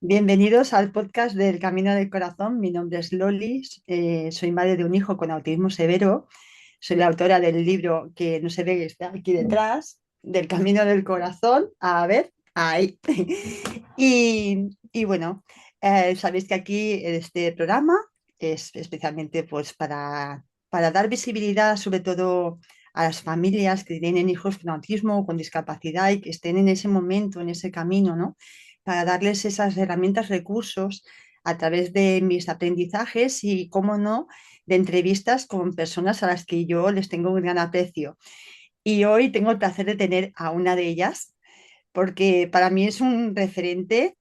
Bienvenidos al podcast del Camino del Corazón. Mi nombre es Lolis, soy madre de un hijo con autismo severo. Soy la autora del libro que no se ve que está aquí detrás, del Camino del Corazón. A ver, ahí. Y bueno, sabéis que aquí este programa es especialmente pues, para dar visibilidad sobre todo a las familias que tienen hijos con autismo o con discapacidad y que estén en ese momento, en ese camino, ¿no? Para darles esas herramientas, recursos a través de mis aprendizajes y, cómo no, de entrevistas con personas a las que yo les tengo un gran aprecio. Y hoy tengo el placer de tener a una de ellas, porque para mí es un referente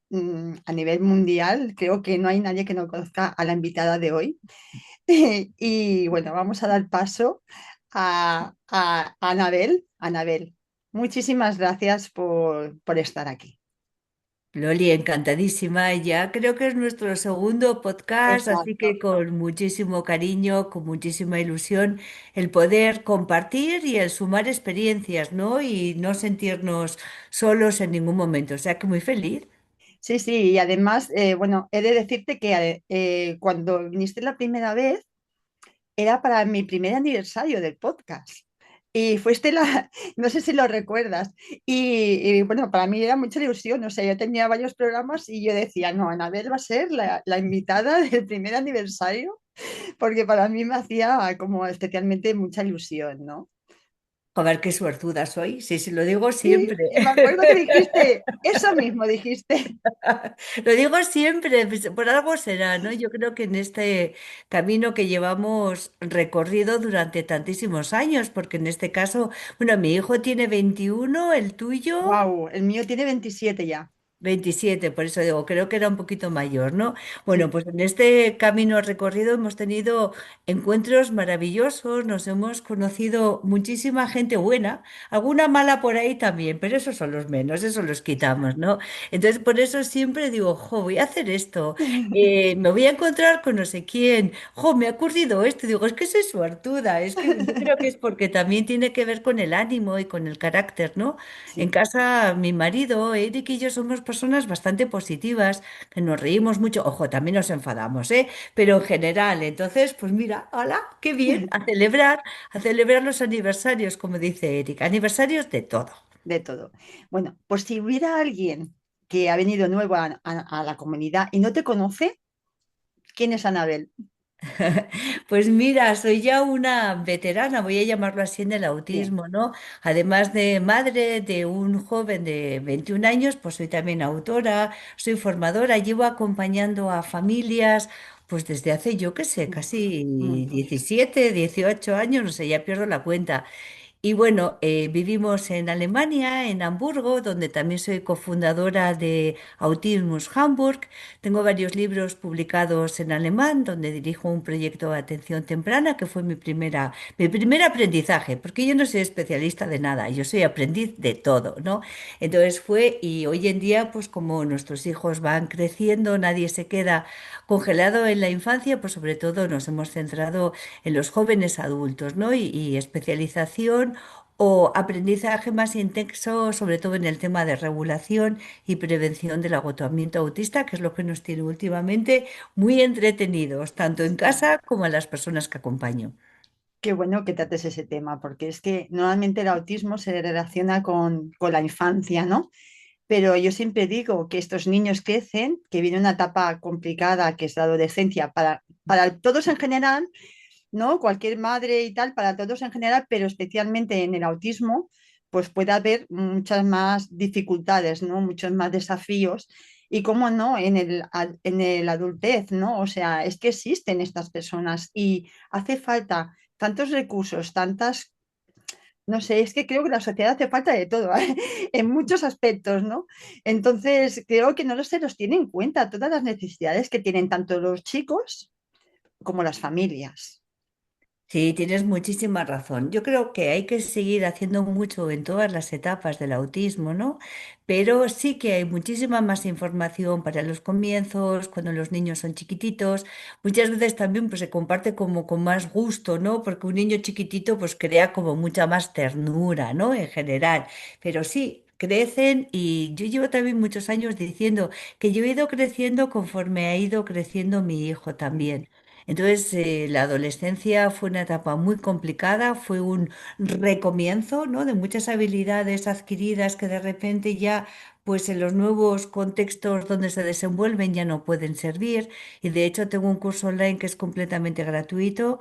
a nivel mundial. Creo que no hay nadie que no conozca a la invitada de hoy. Y bueno, vamos a dar paso a Anabel. Anabel, muchísimas gracias por estar aquí. Loli, encantadísima. Ya creo que es nuestro segundo podcast, así Exacto. que con muchísimo cariño, con muchísima ilusión, el poder compartir y el sumar experiencias, ¿no? Y no sentirnos solos en ningún momento. O sea que muy feliz. Sí, sí, y además, bueno, he de decirte que cuando viniste la primera vez era para mi primer aniversario del podcast. Y fuiste la, no sé si lo recuerdas, y bueno, para mí era mucha ilusión, o sea, yo tenía varios programas y yo decía, no, Anabel va a ser la invitada del primer aniversario, porque para mí me hacía como especialmente mucha ilusión, ¿no? A ver qué suertuda soy. Sí, sí, lo digo Sí, siempre. y me acuerdo que dijiste, eso mismo dijiste. Lo digo siempre, pues, por algo será, ¿no? Yo creo que en este camino que llevamos recorrido durante tantísimos años, porque en este caso, bueno, mi hijo tiene 21, el tuyo. Wow, el mío tiene 27 ya. 27, por eso digo, creo que era un poquito mayor, ¿no? Bueno, Sí. pues en este camino recorrido hemos tenido encuentros maravillosos, nos hemos conocido muchísima gente buena, alguna mala por ahí también, pero esos son los menos, eso los quitamos, ¿no? Entonces, por eso siempre digo, jo, voy a hacer esto, me voy a encontrar con no sé quién, jo, me ha ocurrido esto, digo, es que soy suertuda, es que yo creo que es porque también tiene que ver con el ánimo y con el carácter, ¿no? En Sí. casa, mi marido, Eric y yo somos personas bastante positivas, que nos reímos mucho. Ojo, también nos enfadamos, ¿eh? Pero en general, entonces, pues mira, hola, qué bien, a celebrar los aniversarios, como dice Eric, aniversarios de todo. De todo. Bueno, pues si hubiera alguien que ha venido nuevo a la comunidad y no te conoce, ¿quién es Anabel? Pues mira, soy ya una veterana, voy a llamarlo así en el Sí. autismo, ¿no? Además de madre de un joven de 21 años, pues soy también autora, soy formadora, llevo acompañando a familias, pues desde hace, yo qué sé, casi Mm. 17, 18 años, no sé, ya pierdo la cuenta. Y bueno, vivimos en Alemania, en Hamburgo, donde también soy cofundadora de Autismus Hamburg. Tengo varios libros publicados en alemán, donde dirijo un proyecto de atención temprana, que fue mi primer aprendizaje, porque yo no soy especialista de nada, yo soy aprendiz de todo, ¿no? Entonces fue, y hoy en día, pues como nuestros hijos van creciendo, nadie se queda congelado en la infancia, pues sobre todo nos hemos centrado en los jóvenes adultos, ¿no? Y especialización o aprendizaje más intenso, sobre todo en el tema de regulación y prevención del agotamiento autista, que es lo que nos tiene últimamente muy entretenidos, tanto en Sí. casa como a las personas que acompaño. Qué bueno que trates ese tema, porque es que normalmente el autismo se relaciona con la infancia, ¿no? Pero yo siempre digo que estos niños crecen, que viene una etapa complicada, que es la adolescencia, para todos en general, ¿no? Cualquier madre y tal, para todos en general, pero especialmente en el autismo, pues puede haber muchas más dificultades, ¿no? Muchos más desafíos. Y cómo no, en el adultez, ¿no? O sea, es que existen estas personas y hace falta tantos recursos, tantas, no sé, es que creo que la sociedad hace falta de todo, ¿eh? En muchos aspectos, ¿no? Entonces, creo que no se los tiene en cuenta todas las necesidades que tienen tanto los chicos como las familias. Sí, tienes muchísima razón. Yo creo que hay que seguir haciendo mucho en todas las etapas del autismo, ¿no? Pero sí que hay muchísima más información para los comienzos, cuando los niños son chiquititos. Muchas veces también pues, se comparte como con más gusto, ¿no? Porque un niño chiquitito pues crea como mucha más ternura, ¿no? En general. Pero sí. crecen y yo llevo también muchos años diciendo que yo he ido creciendo conforme ha ido creciendo mi hijo también. Entonces, la adolescencia fue una etapa muy complicada, fue un recomienzo, ¿no? De muchas habilidades adquiridas que de repente ya, pues en los nuevos contextos donde se desenvuelven ya no pueden servir. Y de hecho tengo un curso online que es completamente gratuito,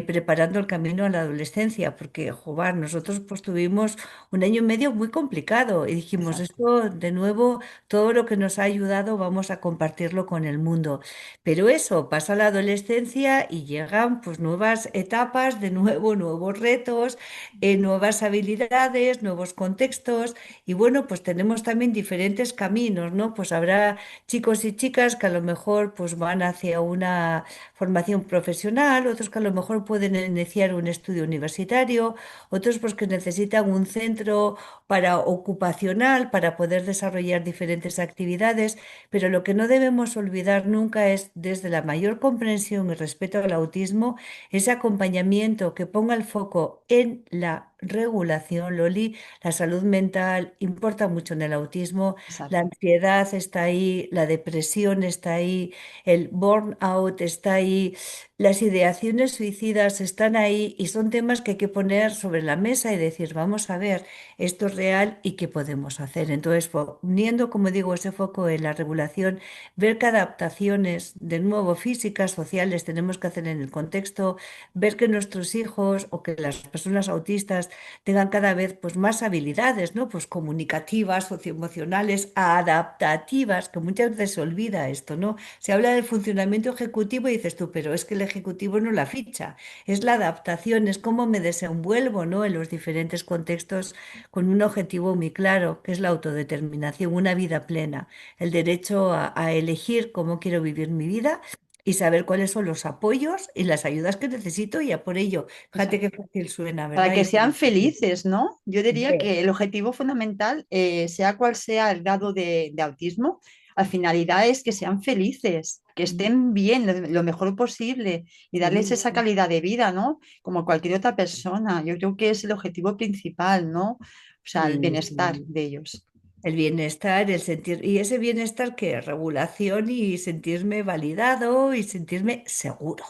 preparando el camino a la adolescencia, porque, joder, nosotros pues tuvimos un año y medio muy complicado y dijimos, Exacto, esto de nuevo, todo lo que nos ha ayudado vamos a compartirlo con el mundo. Pero eso, pasa la adolescencia y llegan pues nuevas etapas, de nuevo, nuevos retos, nuevas habilidades, nuevos contextos y bueno, pues tenemos también diferentes caminos, ¿no? Pues habrá chicos y chicas que a lo mejor pues van hacia una formación profesional, otros que a lo mejor pueden iniciar un estudio universitario, otros pues que necesitan un centro para ocupacional para poder desarrollar diferentes actividades, pero lo que no debemos olvidar nunca es desde la mayor comprensión y respeto al autismo, ese acompañamiento que ponga el foco en la regulación, Loli, la salud mental importa mucho en el autismo, la exacto. ansiedad está ahí, la depresión está ahí, el burnout está ahí, las ideaciones suicidas están ahí y son temas que hay que poner sobre la mesa y decir, vamos a ver, esto es real y qué podemos hacer. Entonces, poniendo, como digo, ese foco en la regulación, ver qué adaptaciones, de nuevo, físicas, sociales, tenemos que hacer en el contexto, ver que nuestros hijos o que las personas autistas tengan cada vez pues, más habilidades, ¿no? Pues comunicativas, socioemocionales, adaptativas, que muchas veces se olvida esto, ¿no? Se habla del funcionamiento ejecutivo y dices tú, pero es que el ejecutivo no la ficha, es la adaptación, es cómo me desenvuelvo, ¿no? En los diferentes contextos con un objetivo muy claro, que es la autodeterminación, una vida plena, el derecho a elegir cómo quiero vivir mi vida. Y saber cuáles son los apoyos y las ayudas que necesito y a por ello. Fíjate qué Exacto. fácil suena, Para ¿verdad? que Y sean felices, ¿no? Yo diría hombre, que el objetivo fundamental, sea cual sea el grado de autismo, la finalidad es que sean felices, que estén bien, lo mejor posible y darles sí, esa calidad de vida, ¿no? Como cualquier otra persona. Yo creo que es el objetivo principal, ¿no? O sea, el sí, bienestar sí. de ellos. El bienestar, el sentir, y ese bienestar que regulación y sentirme validado y sentirme seguro.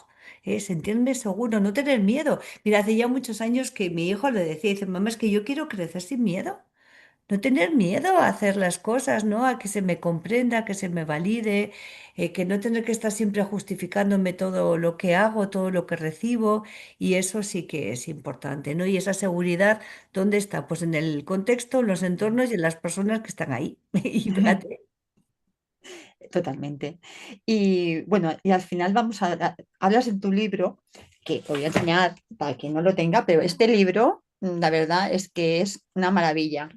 Sentirme seguro, no tener miedo. Mira, hace ya muchos años que mi hijo le decía, dice, mamá, es que yo quiero crecer sin miedo. No tener miedo a hacer las cosas, ¿no? A que se me comprenda, que se me valide, que no tener que estar siempre justificándome todo lo que hago, todo lo que recibo, y eso sí que es importante, ¿no? Y esa seguridad, ¿dónde está? Pues en el contexto, en los entornos y en las personas que están ahí. Y fíjate, Totalmente. Y bueno, y al final hablas en tu libro, que te voy a enseñar para quien no lo tenga, pero este libro, la verdad es que es una maravilla.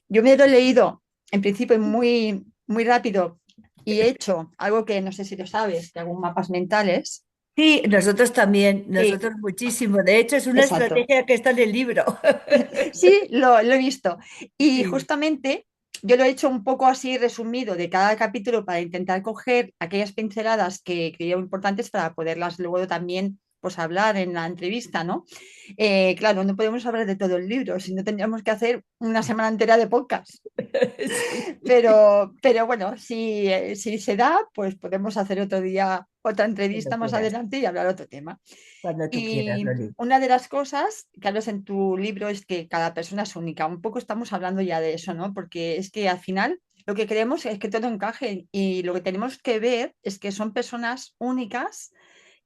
Yo me lo he leído en principio muy, muy rápido y he hecho algo que no sé si lo sabes, que hago mapas mentales. sí, nosotros también, Sí, nosotros muchísimo. De hecho, es una exacto. estrategia que está en el libro. Sí, lo he visto. Y Sí. justamente yo lo he hecho un poco así resumido de cada capítulo para intentar coger aquellas pinceladas que creo importantes para poderlas luego también pues hablar en la entrevista, ¿no? Claro, no podemos hablar de todo el libro, si no tendríamos que hacer una semana entera de podcast. Sí, Pero bueno, si se da, pues podemos hacer otro día otra cuando entrevista más quieras, adelante y hablar otro tema. cuando tú quieras, Y Loli. una de las cosas que hablas en tu libro es que cada persona es única. Un poco estamos hablando ya de eso, ¿no? Porque es que al final lo que queremos es que todo encaje y lo que tenemos que ver es que son personas únicas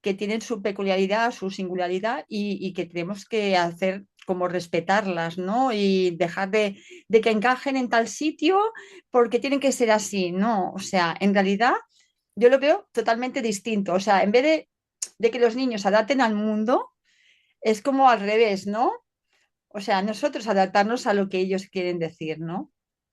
que tienen su peculiaridad, su singularidad y que tenemos que hacer como respetarlas, ¿no? Y dejar de que encajen en tal sitio porque tienen que ser así, ¿no? O sea, en realidad yo lo veo totalmente distinto. O sea, en vez de que los niños se adapten al mundo, es como al revés, ¿no? O sea, nosotros adaptarnos a lo que ellos quieren decir, ¿no?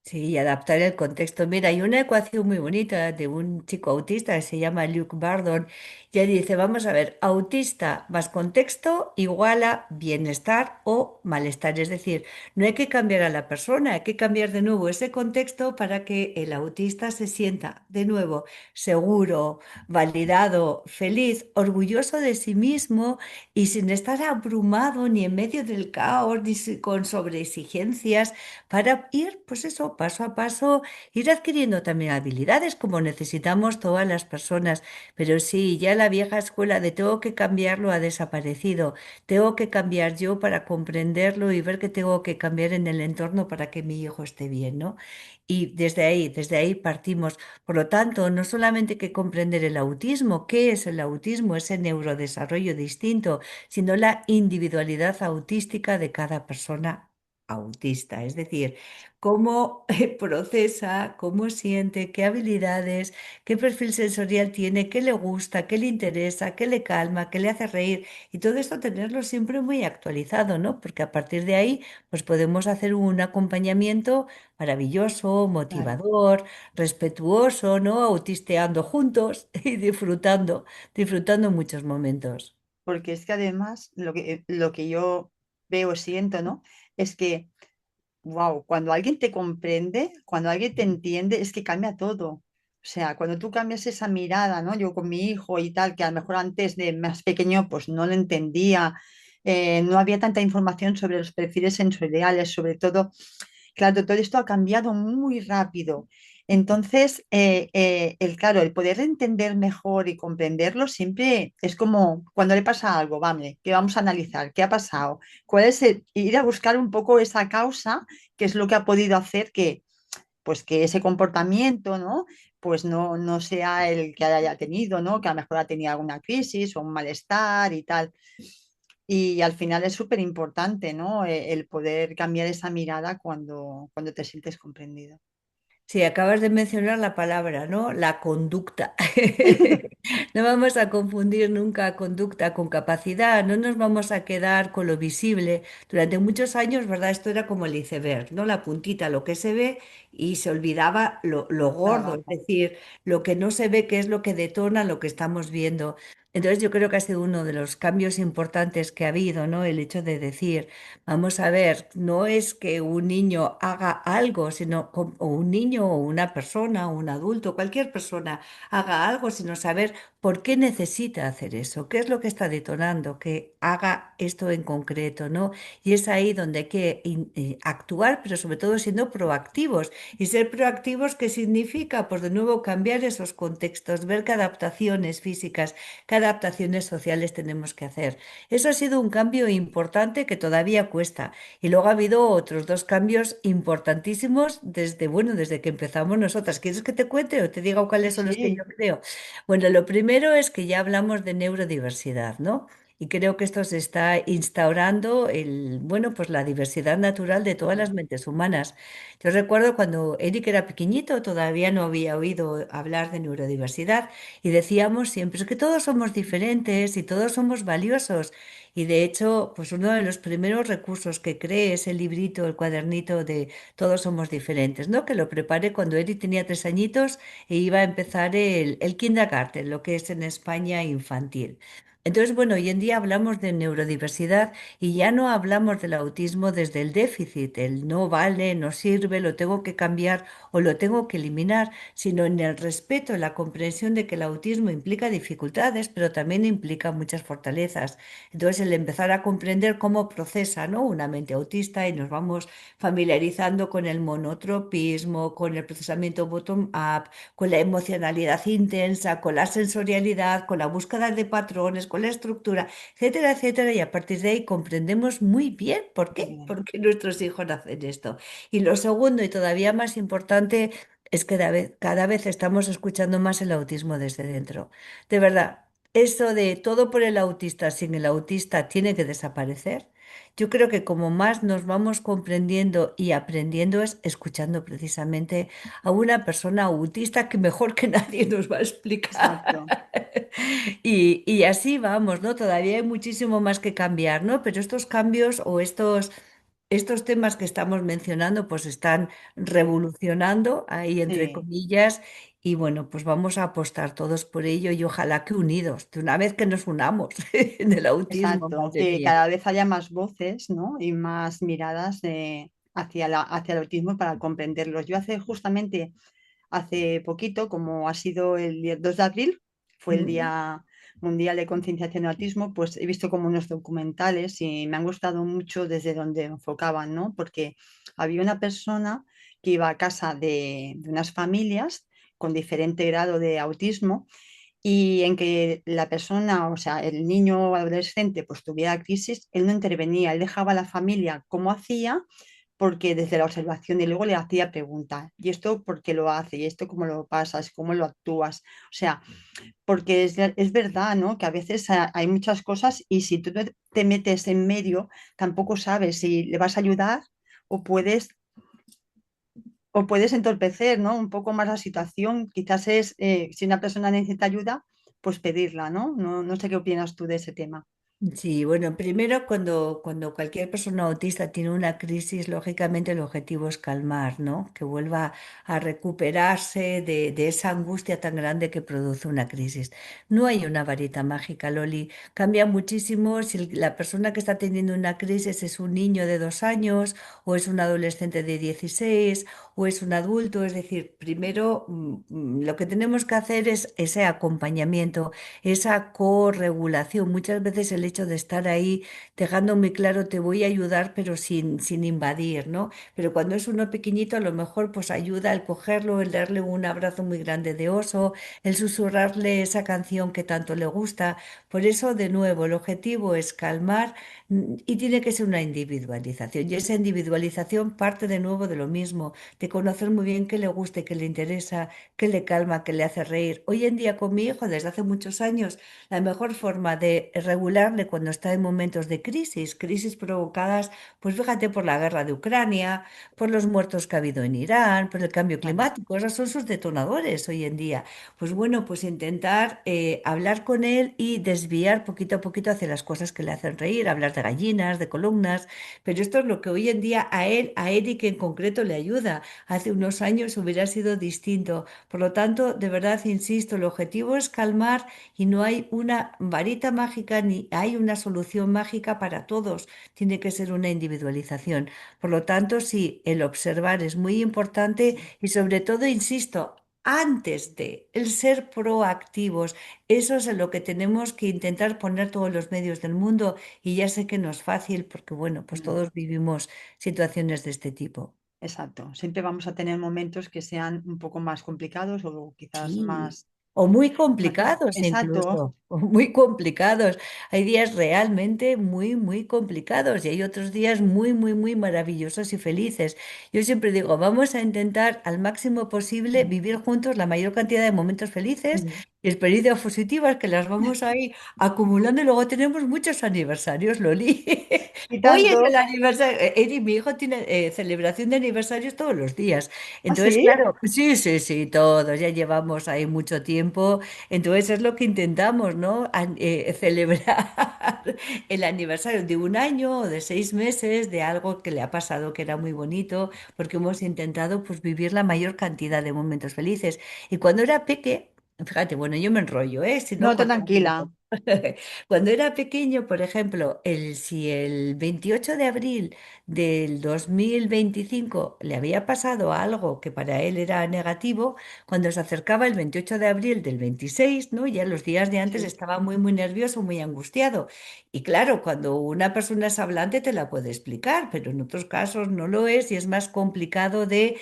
Sí, y adaptar el contexto. Mira, hay una ecuación muy bonita de un chico autista que se llama Luke Bardon. Y él dice, vamos a ver, autista más contexto igual a bienestar o malestar. Es decir, no hay que cambiar a la persona, hay que cambiar de nuevo ese contexto para que el autista se sienta de nuevo seguro, validado, feliz, orgulloso de sí mismo y sin estar abrumado ni en medio del caos ni con sobreexigencias para ir, pues eso, paso a paso, ir adquiriendo también habilidades como necesitamos todas las personas. Pero sí, ya la vieja escuela de tengo que cambiarlo ha desaparecido. Tengo que cambiar yo para comprenderlo y ver que tengo que cambiar en el entorno para que mi hijo esté bien, ¿no? Y desde ahí partimos. Por lo tanto, no solamente hay que comprender el autismo, qué es el autismo, ese neurodesarrollo distinto, sino la individualidad autística de cada persona autista, es decir, cómo procesa, cómo siente, qué habilidades, qué perfil sensorial tiene, qué le gusta, qué le interesa, qué le calma, qué le hace reír y todo esto tenerlo siempre muy actualizado, ¿no? Porque a partir de ahí, pues podemos hacer un acompañamiento maravilloso, Claro, motivador, respetuoso, ¿no? Autisteando juntos y disfrutando muchos momentos. porque es que además lo que yo veo, siento, ¿no? Es que wow, cuando alguien te comprende, cuando alguien te entiende, es que cambia todo. O sea, cuando tú cambias esa mirada, ¿no? Yo con mi hijo y tal, que a lo mejor antes de más pequeño, pues no lo entendía, no había tanta información sobre los perfiles sensoriales, sobre todo, claro, todo esto ha cambiado muy rápido. Entonces, claro, el poder entender mejor y comprenderlo siempre es como cuando le pasa algo, vale, que vamos a analizar, ¿qué ha pasado? ¿Cuál es ir a buscar un poco esa causa, que es lo que ha podido hacer que, pues, que ese comportamiento, ¿no? Pues no sea el que haya tenido, ¿no? Que a lo mejor ha tenido alguna crisis o un malestar y tal. Y al final es súper importante, ¿no? El poder cambiar esa mirada cuando te sientes comprendido. Sí, acabas de mencionar la palabra, ¿no? La conducta. No vamos a confundir nunca conducta con capacidad, no nos vamos a quedar con lo visible. Durante muchos años, ¿verdad? Esto era como el iceberg, ¿no? La puntita, lo que se ve y se olvidaba lo gordo, es Abajo. decir, lo que no se ve, que es lo que detona lo que estamos viendo. Entonces yo creo que ha sido uno de los cambios importantes que ha habido, ¿no? El hecho de decir, vamos a ver, no es que un niño haga algo, sino, o un niño o una persona o un adulto, cualquier persona haga algo, sino saber por qué necesita hacer eso, qué es lo que está detonando, que haga esto en concreto, ¿no? Y es ahí donde hay que actuar, pero sobre todo siendo proactivos. Y ser proactivos, ¿qué significa? Pues de nuevo cambiar esos contextos, ver qué adaptaciones físicas, qué adaptaciones sociales tenemos que hacer. Eso ha sido un cambio importante que todavía cuesta. Y luego ha habido otros dos cambios importantísimos desde, bueno, desde que empezamos nosotras. ¿Quieres que te cuente o te diga Sí, cuáles son los que yo sí, creo? Bueno, lo primero es que ya hablamos de neurodiversidad, ¿no? Y creo que esto se está instaurando bueno, pues la diversidad natural de todas las sí, mentes humanas. Yo recuerdo cuando Eric era pequeñito, todavía no había oído hablar de neurodiversidad y decíamos siempre es que todos somos diferentes y todos somos valiosos. Y de hecho, pues uno de los primeros recursos que creé es el librito, el cuadernito de Todos somos diferentes, ¿no? Que lo preparé cuando Eric tenía 3 añitos e iba a empezar el kindergarten, lo que es en España infantil. Entonces, bueno, hoy en día hablamos de neurodiversidad y ya no hablamos del autismo desde el déficit, el no vale, no sirve, lo tengo que cambiar o lo tengo que eliminar, sino en el respeto, en la comprensión de que el autismo implica dificultades, pero también implica muchas fortalezas. Entonces, el empezar a comprender cómo procesa, ¿no? Una mente autista y nos vamos familiarizando con el monotropismo, con el procesamiento bottom-up, con la emocionalidad intensa, con la sensorialidad, con la búsqueda de patrones, con la estructura, etcétera, etcétera. Y a partir de ahí comprendemos muy bien por qué qué, bien. por qué nuestros hijos hacen esto. Y lo segundo, y todavía más importante, es que cada vez estamos escuchando más el autismo desde dentro. De verdad. Eso de todo por el autista sin el autista tiene que desaparecer. Yo creo que como más nos vamos comprendiendo y aprendiendo es escuchando precisamente a una persona autista que mejor que nadie nos va a explicar. Exacto. Y así vamos, ¿no? Todavía hay muchísimo más que cambiar, ¿no? Pero estos cambios o estos estos temas que estamos mencionando pues están revolucionando ahí entre Sí. comillas y bueno, pues vamos a apostar todos por ello y ojalá que unidos, de una vez que nos unamos en el autismo, Exacto, madre que mía. cada vez haya más voces, ¿no? Y más miradas hacia el autismo para comprenderlos. Yo justamente hace poquito, como ha sido el día 2 de abril, fue el Mm. Día Mundial de Concienciación de Autismo, pues he visto como unos documentales y me han gustado mucho desde donde enfocaban, ¿no? Porque había una persona que iba a casa de unas familias con diferente grado de autismo y en que la persona, o sea, el niño o adolescente, pues tuviera crisis, él no intervenía, él dejaba a la familia como hacía, porque desde la observación y luego le hacía preguntas, ¿y esto por qué lo hace? ¿Y esto cómo lo pasas? ¿Cómo lo actúas? O sea, porque es verdad, ¿no? Que a veces hay muchas cosas y si tú no te metes en medio, tampoco sabes si le vas a ayudar o puedes o puedes entorpecer, ¿no? Un poco más la situación. Quizás si una persona necesita ayuda, pues pedirla, ¿no? No sé qué opinas tú de ese tema. Sí, bueno, primero cuando cualquier persona autista tiene una crisis, lógicamente el objetivo es calmar, ¿no? Que vuelva a recuperarse de esa angustia tan grande que produce una crisis. No hay una varita mágica, Loli. Cambia muchísimo si la persona que está teniendo una crisis es un niño de 2 años o es un adolescente de 16 o es un adulto. Es decir, primero lo que tenemos que hacer es ese acompañamiento, esa corregulación. Muchas veces el hecho de estar ahí dejando muy claro te voy a ayudar, pero sin invadir, ¿no? Pero cuando es uno pequeñito, a lo mejor pues ayuda el cogerlo, el darle un abrazo muy grande de oso, el susurrarle esa canción que tanto le gusta. Por eso, de nuevo, el objetivo es calmar y tiene que ser una individualización. Y esa individualización parte de nuevo de lo mismo, de conocer muy bien qué le gusta y qué le interesa, qué le calma, qué le hace reír. Hoy en día con mi hijo, desde hace muchos años, la mejor forma de regularle cuando está en momentos de crisis, crisis provocadas, pues fíjate, por la guerra de Ucrania, por los muertos que ha habido en Irán, por el cambio Claro, climático, esos son sus detonadores hoy en día. Pues bueno, pues intentar hablar con él y desviar poquito a poquito hacia las cosas que le hacen reír, hablar de gallinas, de columnas, pero esto es lo que hoy en día a Eric en concreto le ayuda. Hace unos años hubiera sido distinto. Por lo tanto, de verdad, insisto, el objetivo es calmar y no hay una varita mágica ni hay una solución mágica para todos. Tiene que ser una individualización. Por lo tanto, sí, el observar es muy importante sí, y sobre todo, insisto, antes de el ser proactivos, eso es en lo que tenemos que intentar poner todos los medios del mundo y ya sé que no es fácil porque, bueno, pues mm, todos vivimos situaciones de este tipo. exacto. Siempre vamos a tener momentos que sean un poco más complicados o quizás Sí, más... o muy complicados Exacto, incluso, o muy complicados. Hay días realmente muy, muy complicados y hay otros días muy, muy, muy maravillosos y felices. Yo siempre digo, vamos a intentar al máximo posible vivir juntos la mayor cantidad de momentos felices mm, y experiencias positivas que las vamos ahí acumulando y luego tenemos muchos aniversarios, Loli. y Hoy es el tanto. aniversario, Eri, mi hijo tiene celebración de aniversarios todos los días. ¿Ah, Entonces, sí? claro, sí, sí, sí, todos, ya llevamos ahí mucho tiempo. Entonces es lo que intentamos, ¿no? Celebrar el aniversario de un año o de 6 meses de algo que le ha pasado que era muy bonito, porque hemos intentado pues vivir la mayor cantidad de momentos felices. Y cuando era peque, fíjate, bueno, yo me enrollo, ¿eh? Si no, No, tan cortamos. tranquila. Cuando era pequeño, por ejemplo, si el 28 de abril del 2025 le había pasado algo que para él era negativo, cuando se acercaba el 28 de abril del 26, ¿no? Ya los días de antes Sí, estaba muy, muy nervioso, muy angustiado. Y claro, cuando una persona es hablante te la puede explicar, pero en otros casos no lo es y es más complicado de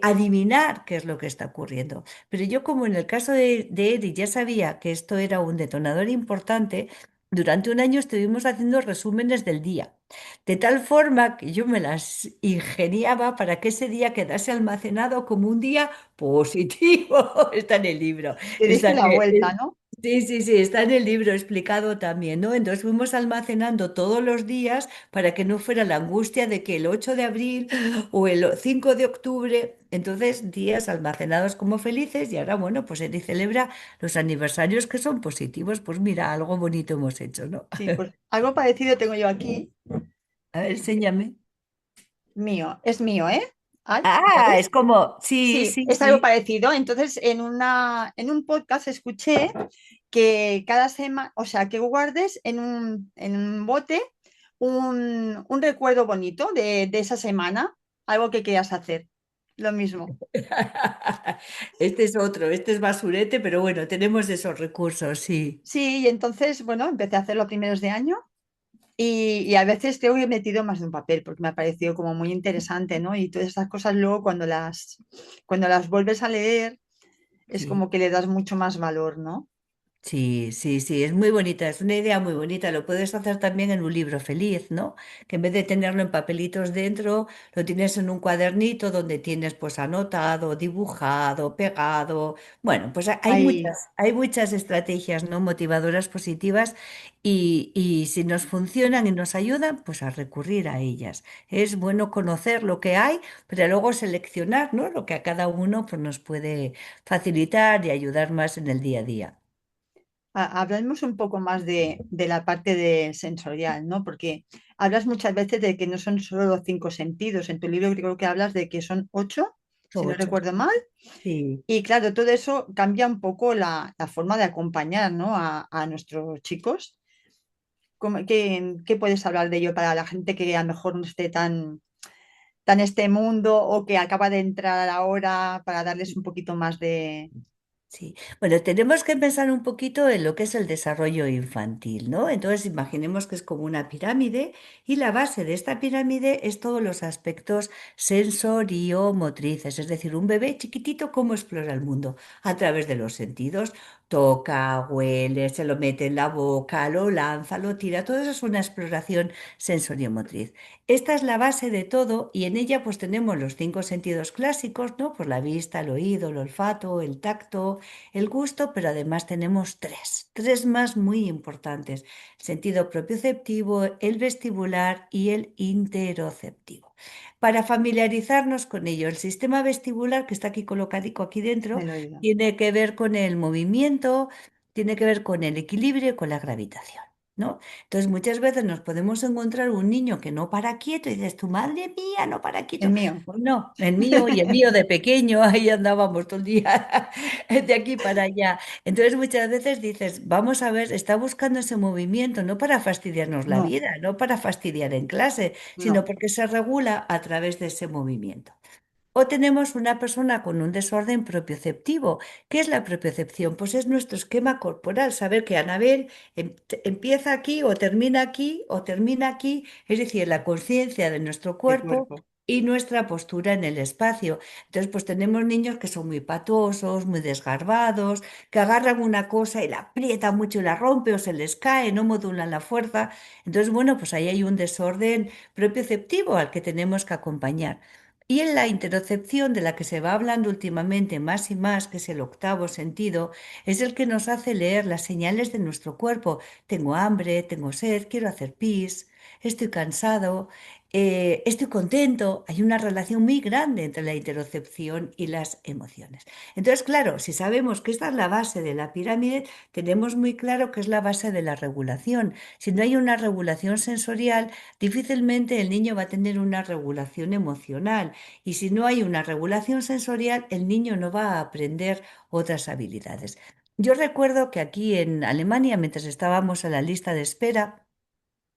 adivinar qué es lo que está ocurriendo. Pero yo, como en el caso de Eddie ya sabía que esto era un detonador importante, durante un año estuvimos haciendo resúmenes del día, de tal forma que yo me las ingeniaba para que ese día quedase almacenado como un día positivo. Está en el libro. le diste Está, la vuelta, ¿no? sí, sí, sí, está en el libro explicado también, ¿no? Entonces fuimos almacenando todos los días para que no fuera la angustia de que el 8 de abril o el 5 de octubre, entonces días almacenados como felices y ahora, bueno, pues Eri celebra los aniversarios que son positivos, pues mira, algo bonito hemos hecho, ¿no? Sí, pues algo parecido tengo yo aquí. A ver, enséñame. es mío, ¿eh? Ay, Ah, es ¿sabes? como, sí, Sí, sí, es algo sí. parecido. Entonces, en un podcast escuché que cada semana, o sea, que guardes en un bote un recuerdo bonito de esa semana, algo que quieras hacer. Lo mismo. Este es otro, este es basurete, pero bueno, tenemos esos recursos, sí. Sí, y entonces, bueno, empecé a hacerlo a primeros de año y a veces creo que he metido más de un papel porque me ha parecido como muy interesante, ¿no? Y todas esas cosas luego cuando las vuelves a leer es Sí. como que le das mucho más valor, ¿no? Sí, sí, sí, es muy bonita, es una idea muy bonita. Lo puedes hacer también en un libro feliz, ¿no? Que en vez de tenerlo en papelitos dentro, lo tienes en un cuadernito donde tienes pues anotado, dibujado, pegado. Bueno, pues Ahí, hay muchas estrategias, ¿no? Motivadoras positivas y si nos funcionan y nos ayudan, pues a recurrir a ellas. Es bueno conocer lo que hay, pero luego seleccionar, ¿no? Lo que a cada uno pues, nos puede facilitar y ayudar más en el día a día. hablemos un poco más de la parte de sensorial, ¿no? Porque hablas muchas veces de que no son solo los cinco sentidos. En tu libro creo que hablas de que son ocho, si no Ocho. recuerdo mal. Sí, Y claro, todo eso cambia un poco la forma de acompañar, ¿no? A nuestros chicos. ¿Qué puedes hablar de ello para la gente que a lo mejor no esté tan en este mundo o que acaba de entrar ahora para darles un poquito más de... sí. Bueno, tenemos que pensar un poquito en lo que es el desarrollo infantil, ¿no? Entonces, imaginemos que es como una pirámide y la base de esta pirámide es todos los aspectos sensorio-motrices, es decir, un bebé chiquitito, cómo explora el mundo a través de los sentidos. Toca, huele, se lo mete en la boca, lo lanza, lo tira, todo eso es una exploración sensorio-motriz. Esta es la base de todo y en ella pues tenemos los cinco sentidos clásicos, ¿no? Pues la vista, el oído, el olfato, el tacto, el gusto, pero además tenemos tres más muy importantes: el sentido propioceptivo, el vestibular y el interoceptivo. Para familiarizarnos con ello, el sistema vestibular, que está aquí colocadico aquí dentro, del oído? tiene que ver con el movimiento, tiene que ver con el equilibrio y con la gravitación, ¿no? Entonces muchas veces nos podemos encontrar un niño que no para quieto y dices, tu madre mía, no para El quieto. mío. Pues no, el mío y el mío de pequeño, ahí andábamos todo el día de aquí para allá. Entonces muchas veces dices, vamos a ver, está buscando ese movimiento no para fastidiarnos la No, vida, no para fastidiar en clase, sino no, porque se regula a través de ese movimiento. O tenemos una persona con un desorden propioceptivo. ¿Qué es la propiocepción? Pues es nuestro esquema corporal, saber que Anabel empieza aquí o termina aquí, es decir, la conciencia de nuestro de cuerpo cuerpo. y nuestra postura en el espacio. Entonces, pues tenemos niños que son muy patosos, muy desgarbados, que agarran una cosa y la aprietan mucho y la rompe o se les cae, no modulan la fuerza. Entonces, bueno, pues ahí hay un desorden propioceptivo al que tenemos que acompañar. Y en la interocepción de la que se va hablando últimamente más y más, que es el octavo sentido, es el que nos hace leer las señales de nuestro cuerpo. Tengo hambre, tengo sed, quiero hacer pis, estoy cansado, estoy contento. Hay una relación muy grande entre la interocepción y las emociones. Entonces, claro, si sabemos que esta es la base de la pirámide, tenemos muy claro que es la base de la regulación. Si no hay una regulación sensorial, difícilmente el niño va a tener una regulación emocional. Y si no hay una regulación sensorial, el niño no va a aprender otras habilidades. Yo recuerdo que aquí en Alemania, mientras estábamos en la lista de espera,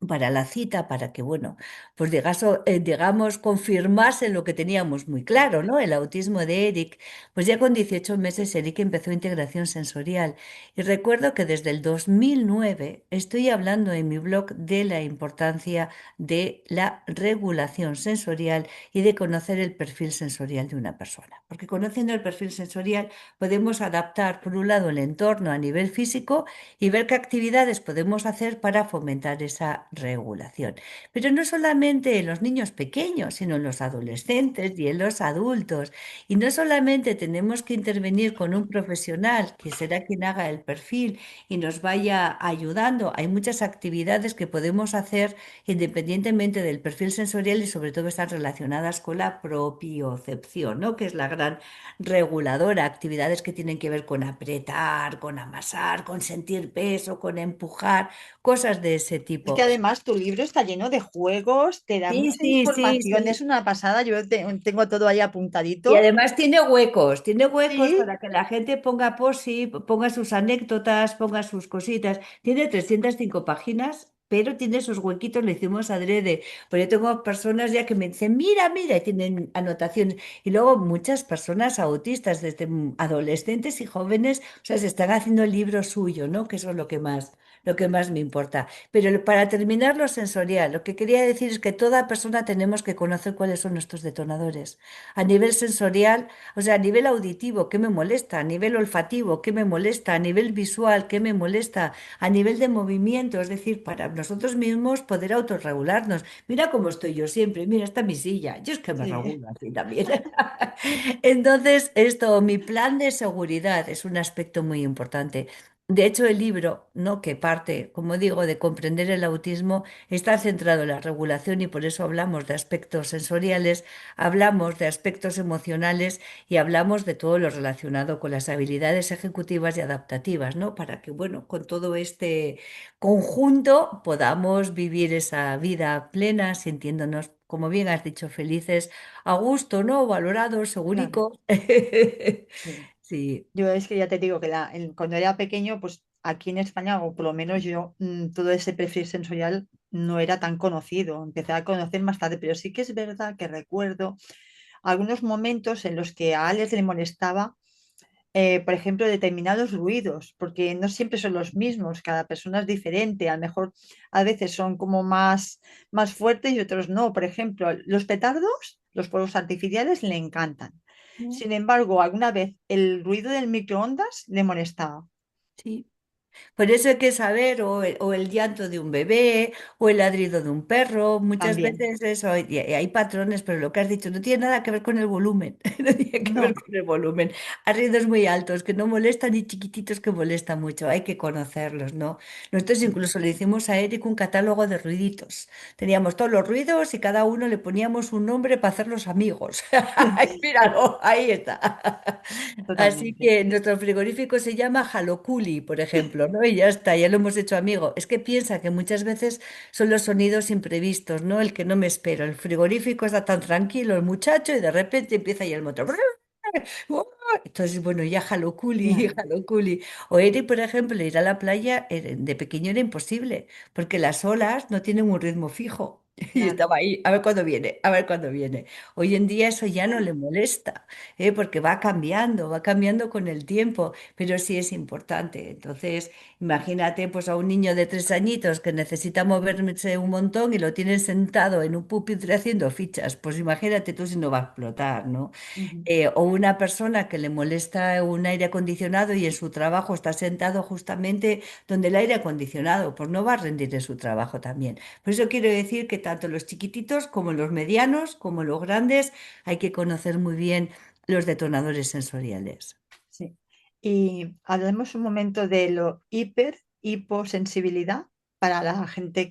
para la cita, para que, bueno, pues digamos, confirmase lo que teníamos muy claro, ¿no? El autismo de Eric. Pues ya con 18 meses Eric empezó integración sensorial. Y recuerdo que desde el 2009 estoy hablando en mi blog de la importancia de la regulación sensorial y de conocer el perfil sensorial de una persona. Porque conociendo el perfil sensorial podemos adaptar, por un lado, el entorno a nivel físico y ver qué actividades podemos hacer para fomentar esa regulación. Pero no solamente en los niños pequeños, sino en los adolescentes y en los adultos. Y no solamente tenemos que intervenir con un profesional, que será quien haga el perfil y nos vaya ayudando. Hay muchas actividades que podemos hacer independientemente del perfil sensorial y sobre todo están relacionadas con la propiocepción, ¿no? Que es la gran reguladora, actividades que tienen que ver con apretar, con amasar, con sentir peso, con empujar, cosas de ese Es que tipo. además tu libro está lleno de juegos, te da Sí, mucha sí, sí, información, es sí. una pasada, tengo todo ahí Y apuntadito. además tiene huecos Sí, para que la gente ponga posi, ponga sus anécdotas, ponga sus cositas. Tiene 305 páginas, pero tiene esos huequitos, lo hicimos adrede. Porque yo tengo personas ya que me dicen, mira, mira, y tienen anotaciones. Y luego muchas personas autistas, desde adolescentes y jóvenes, o sea, se están haciendo el libro suyo, ¿no? Que eso es lo que más me importa. Pero para terminar lo sensorial, lo que quería decir es que toda persona tenemos que conocer cuáles son nuestros detonadores. A nivel sensorial, o sea, a nivel auditivo, ¿qué me molesta? A nivel olfativo, ¿qué me molesta? A nivel visual, ¿qué me molesta? A nivel de movimiento, es decir, para nosotros mismos poder autorregularnos. Mira cómo estoy yo siempre, mira, está mi silla. Yo es que me sí, regulo así también. Entonces, esto, mi plan de seguridad es un aspecto muy importante. De hecho, el libro, ¿no? Que parte, como digo, de comprender el autismo, está centrado en la regulación y por eso hablamos de aspectos sensoriales, hablamos de aspectos emocionales y hablamos de todo lo relacionado con las habilidades ejecutivas y adaptativas, ¿no? Para que, bueno, con todo este conjunto podamos vivir esa vida plena, sintiéndonos, como bien has dicho, felices, a gusto, ¿no? Valorados, claro. seguricos. Sí. Sí. Yo es que ya te digo que cuando era pequeño, pues aquí en España, o por lo menos yo, todo ese perfil sensorial no era tan conocido. Empecé a conocer más tarde, pero sí que es verdad que recuerdo algunos momentos en los que a Alex le molestaba, por ejemplo, determinados ruidos, porque no siempre son los mismos, cada persona es diferente, a lo mejor a veces son como más fuertes y otros no. Por ejemplo, los petardos, los fuegos artificiales le encantan. Sin embargo, alguna vez el ruido del microondas le molestaba. Sí. Por eso hay que saber o el llanto de un bebé o el ladrido de un perro. Muchas También. veces eso, y hay patrones, pero lo que has dicho no tiene nada que ver con el volumen. No tiene que ver No. con el volumen. Hay ruidos muy altos que no molestan y chiquititos que molestan mucho. Hay que conocerlos, ¿no? Nosotros Sí. incluso le hicimos a Eric un catálogo de ruiditos. Teníamos todos los ruidos y cada uno le poníamos un nombre para hacerlos amigos. Ay, míralo, ahí está. Así Totalmente. que nuestro frigorífico se llama Halokuli, por ejemplo, ¿no? Y ya está, ya lo hemos hecho amigo. Es que piensa que muchas veces son los sonidos imprevistos, ¿no? El que no me espero. El frigorífico está tan tranquilo, el muchacho, y de repente empieza ya el motor. ¡Oh! Entonces, bueno, ya Halokuli, Claro. Halokuli. O Eri, por ejemplo, ir a la playa de pequeño era imposible, porque las olas no tienen un ritmo fijo. Y Claro. estaba ahí, a ver cuándo viene, a ver cuándo viene. Hoy en día eso ya no le molesta, porque va cambiando con el tiempo, pero sí es importante. Entonces, imagínate pues a un niño de 3 añitos que necesita moverse un montón y lo tienen sentado en un pupitre haciendo fichas. Pues imagínate tú si no va a explotar, ¿no? Ujú. O una persona que le molesta un aire acondicionado y en su trabajo está sentado justamente donde el aire acondicionado, pues no va a rendir en su trabajo también. Por eso quiero decir que tanto los chiquititos como los medianos, como los grandes, hay que conocer muy bien los detonadores sensoriales. Sí. Y hablemos un momento de lo hiposensibilidad para la gente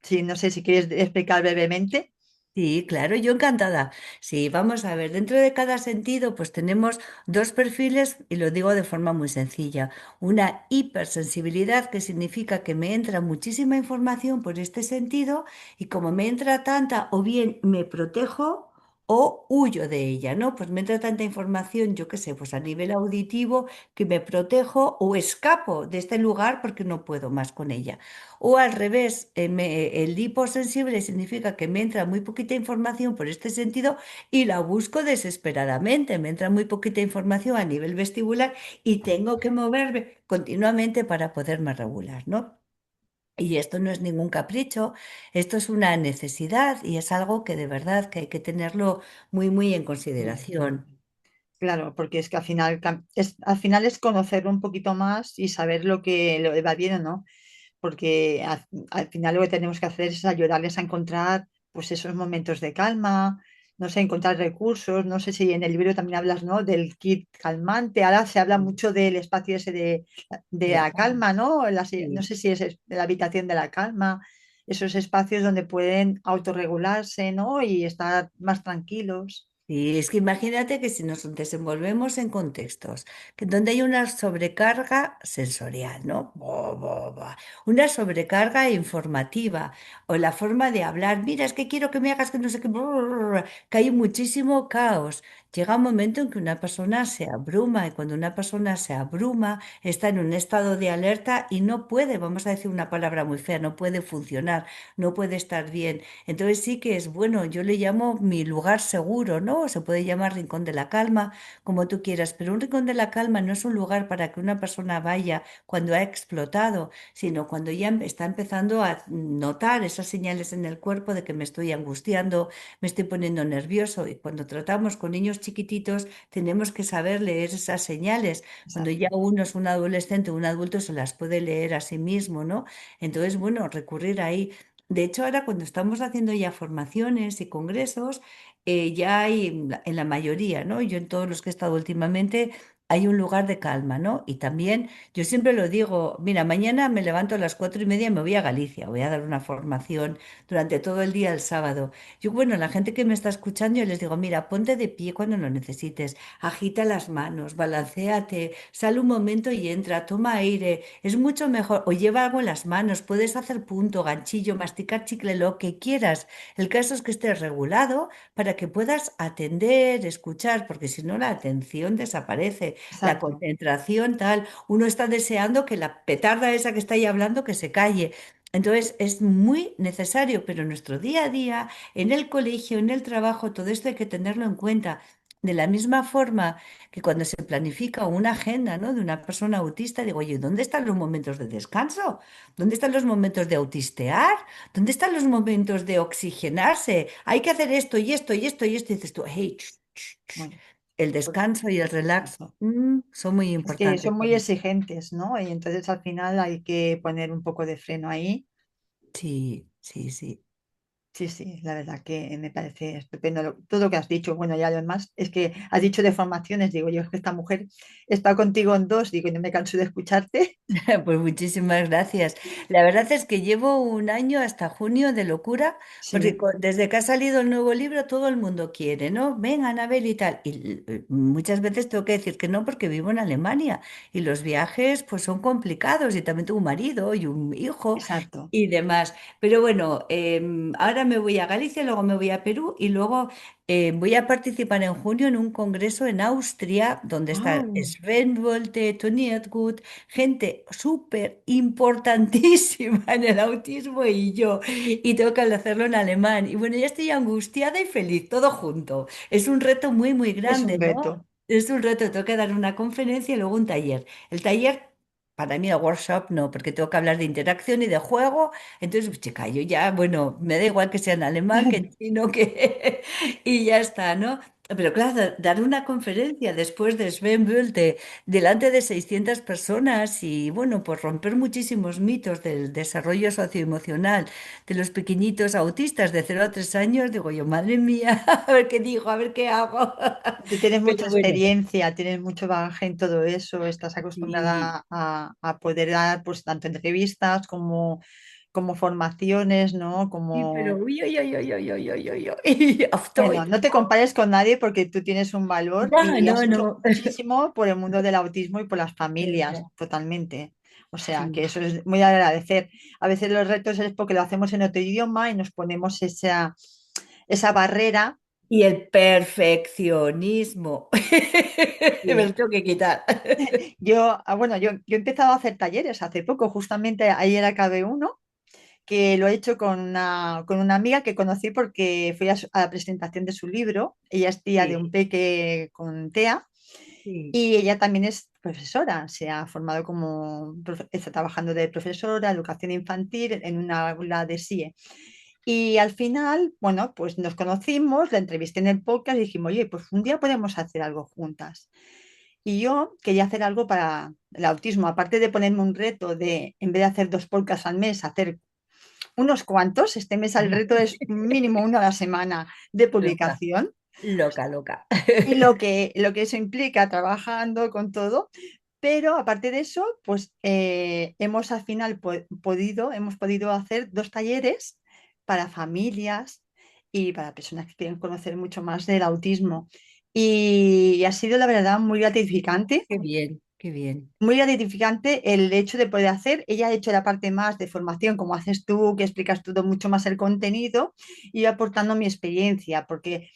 sí, no sé si quieres explicar brevemente. Sí, claro, yo encantada. Sí, vamos a ver, dentro de cada sentido, pues tenemos dos perfiles y lo digo de forma muy sencilla. Una hipersensibilidad, que significa que me entra muchísima información por este sentido y como me entra tanta, o bien me protejo o huyo de ella, ¿no? Pues me entra tanta información, yo qué sé, pues a nivel auditivo que me protejo o escapo de este lugar porque no puedo más con ella. O al revés, el hiposensible significa que me entra muy poquita información por este sentido y la busco desesperadamente. Me entra muy poquita información a nivel vestibular y tengo que moverme continuamente para poderme regular, ¿no? Y esto no es ningún capricho, esto es una necesidad y es algo que de verdad que hay que tenerlo muy, muy en Sí. consideración. Claro, porque es que al final es conocerlo un poquito más y saber lo que va bien o no, porque al final lo que tenemos que hacer es ayudarles a encontrar pues esos momentos de calma, no sé, encontrar recursos, no sé si en el libro también hablas, ¿no? Del kit calmante, ahora se habla mucho del espacio ese de De la la calma. calma, ¿no? No Sí. sé si es de la habitación de la calma, esos espacios donde pueden autorregularse, ¿no? Y estar más tranquilos. Sí, es que imagínate que si nos desenvolvemos en contextos donde hay una sobrecarga sensorial, ¿no? Una sobrecarga informativa o la forma de hablar, mira, es que quiero que me hagas que no sé qué, que hay muchísimo caos. Llega un momento en que una persona se abruma y cuando una persona se abruma está en un estado de alerta y no puede, vamos a decir una palabra muy fea, no puede funcionar, no puede estar bien. Entonces sí que es bueno, yo le llamo mi lugar seguro, ¿no? Se puede llamar rincón de la calma, como tú quieras, pero un rincón de la calma no es un lugar para que una persona vaya cuando ha explotado, sino cuando ya está empezando a notar esas señales en el cuerpo de que me estoy angustiando, me estoy poniendo nervioso. Y cuando tratamos con niños chiquititos, tenemos que saber leer esas señales. Cuando Exacto, ya uno es un adolescente o un adulto, se las puede leer a sí mismo, ¿no? Entonces, bueno, recurrir ahí. De hecho, ahora cuando estamos haciendo ya formaciones y congresos, ya hay en la mayoría, ¿no? Yo en todos los que he estado últimamente, hay un lugar de calma, ¿no? Y también, yo siempre lo digo, mira, mañana me levanto a las 4:30 y me voy a Galicia, voy a dar una formación durante todo el día el sábado. Yo, bueno, la gente que me está escuchando, yo les digo, mira, ponte de pie cuando lo necesites, agita las manos, balanceate, sale un momento y entra, toma aire, es mucho mejor, o lleva algo en las manos, puedes hacer punto, ganchillo, masticar chicle, lo que quieras. El caso es que estés regulado para que puedas atender, escuchar, porque si no la atención desaparece, la exacto. concentración tal, uno está deseando que la petarda esa que está ahí hablando que se calle. Entonces es muy necesario, pero en nuestro día a día, en el colegio, en el trabajo, todo esto hay que tenerlo en cuenta. De la misma forma que cuando se planifica una agenda, ¿no? De una persona autista, digo, oye, ¿dónde están los momentos de descanso? ¿Dónde están los momentos de autistear? ¿Dónde están los momentos de oxigenarse? Hay que hacer esto y esto y esto y esto. Y dices tú, hey, Bueno, el pues descanso y el relax, exacto. son muy Es que importantes. son muy exigentes, ¿no? Y entonces al final hay que poner un poco de freno ahí. Sí, sí, sí. Sí, sí, la verdad que me parece estupendo todo lo que has dicho. Bueno, ya lo demás es que has dicho de formaciones, digo yo, es que esta mujer está contigo en dos, digo, y no me canso de escucharte. Pues muchísimas gracias. La verdad es que llevo un año hasta junio de locura, porque Sí, desde que ha salido el nuevo libro todo el mundo quiere, ¿no? Ven, Anabel y tal. Y muchas veces tengo que decir que no porque vivo en Alemania y los viajes pues son complicados y también tengo un marido y un hijo exacto. y demás. Pero bueno, ahora me voy a Galicia, luego me voy a Perú y luego voy a participar en junio en un congreso en Austria donde está Ah, Sven Wolte, Tony Edgood, gente súper importantísima en el autismo y yo, y tengo que hacerlo en alemán. Y bueno, ya estoy angustiada y feliz, todo junto. Es un reto muy, muy es grande, un ¿no? reto. Es un reto, tengo que dar una conferencia y luego un taller. El taller, para mí, el workshop no, porque tengo que hablar de interacción y de juego. Entonces, pues, chica, yo ya, bueno, me da igual que sea en alemán, que en chino, que... y ya está, ¿no? Pero claro, dar una conferencia después de Sven Bölte delante de 600 personas y bueno, pues romper muchísimos mitos del desarrollo socioemocional de los pequeñitos autistas de 0 a 3 años, digo yo, madre mía, a ver qué digo, a ver qué hago. Tú tienes mucha Pero bueno, experiencia, tienes mucho bagaje en todo eso, estás sí, acostumbrada a poder dar pues tanto entrevistas como formaciones, ¿no? sí, pero Como, uy, uy, uy, uy, uy, uy, uy, uy, uy, bueno, estoy. no te compares con nadie porque tú tienes un valor No, y has no, hecho no. muchísimo por el mundo del autismo y por las De familias, verdad. totalmente. O sea, que Sí. eso es muy de agradecer. A veces los retos es porque lo hacemos en otro idioma y nos ponemos esa barrera. Y el perfeccionismo. Me lo Y tengo que quitar. yo he empezado a hacer talleres hace poco, justamente ayer acabé uno que lo he hecho con una amiga que conocí porque fui a la presentación de su libro. Ella es tía de un Sí, peque con TEA sí. y ella también es profesora. Se ha formado está trabajando de profesora, educación infantil en una aula de SIE. Y al final, bueno, pues nos conocimos, la entrevisté en el podcast y dijimos, oye, pues un día podemos hacer algo juntas. Y yo quería hacer algo para el autismo, aparte de ponerme un reto de, en vez de hacer 2 podcasts al mes, hacer unos cuantos. Este mes el reto es mínimo uno a la semana de Loca, publicación. loca, loca. Y lo que eso implica trabajando con todo. Pero aparte de eso, pues hemos al final hemos podido hacer 2 talleres para familias y para personas que quieren conocer mucho más del autismo. Y ha sido, la verdad, Qué bien, qué bien. muy gratificante el hecho de poder hacer. Ella ha hecho la parte más de formación, como haces tú, que explicas todo mucho más el contenido, y yo aportando mi experiencia, porque